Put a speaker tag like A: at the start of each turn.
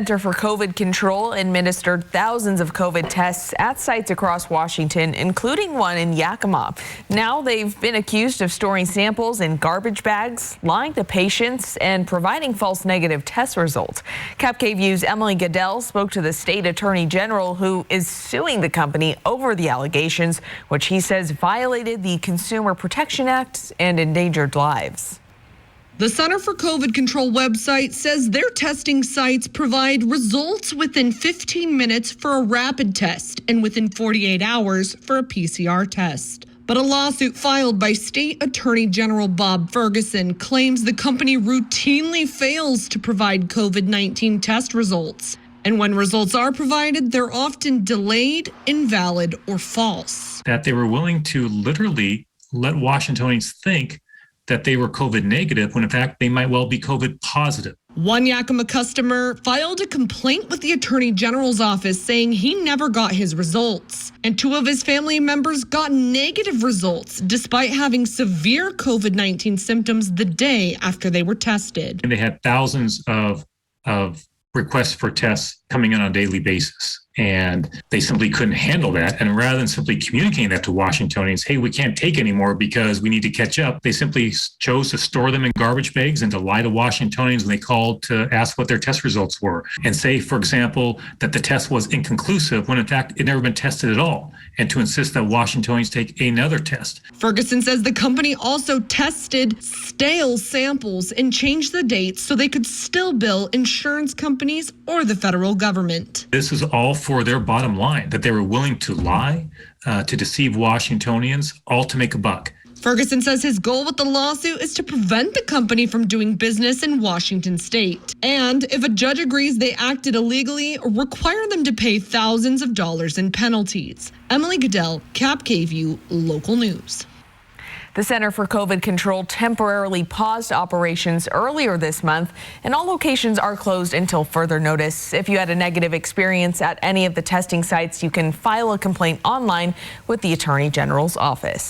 A: Center for COVID Control administered thousands of COVID tests at sites across Washington, including one in Yakima. Now they've been accused of storing samples in garbage bags, lying to patients, and providing false negative test results. Cap KVU's Emily Goodell spoke to the state attorney general, who is suing the company over the allegations, which he says violated the Consumer Protection Act and endangered lives.
B: The Center for COVID Control website says their testing sites provide results within 15 minutes for a rapid test and within 48 hours for a PCR test. But a lawsuit filed by State Attorney General Bob Ferguson claims the company routinely fails to provide COVID-19 test results. And when results are provided, they're often delayed, invalid, or false.
C: That they were willing to literally let Washingtonians think that they were COVID negative when in fact they might well be COVID positive.
B: One Yakima customer filed a complaint with the Attorney General's office saying he never got his results. And two of his family members got negative results despite having severe COVID-19 symptoms the day after they were tested.
C: And they had thousands of requests for tests coming in on a daily basis. And they simply couldn't handle that. And rather than simply communicating that to Washingtonians, hey, we can't take anymore because we need to catch up, they simply chose to store them in garbage bags and to lie to Washingtonians when they called to ask what their test results were. And say, for example, that the test was inconclusive when in fact it had never been tested at all. And to insist that Washingtonians take another test.
B: Ferguson says the company also tested stale samples and changed the dates so they could still bill insurance companies or the federal government.
C: This is all for their bottom line, that they were willing to lie, to deceive Washingtonians, all to make a buck.
B: Ferguson says his goal with the lawsuit is to prevent the company from doing business in Washington state. And if a judge agrees they acted illegally, require them to pay thousands of dollars in penalties. Emily Goodell, Cap KVU, Local News.
A: The Center for COVID Control temporarily paused operations earlier this month, and all locations are closed until further notice. If you had a negative experience at any of the testing sites, you can file a complaint online with the Attorney General's office.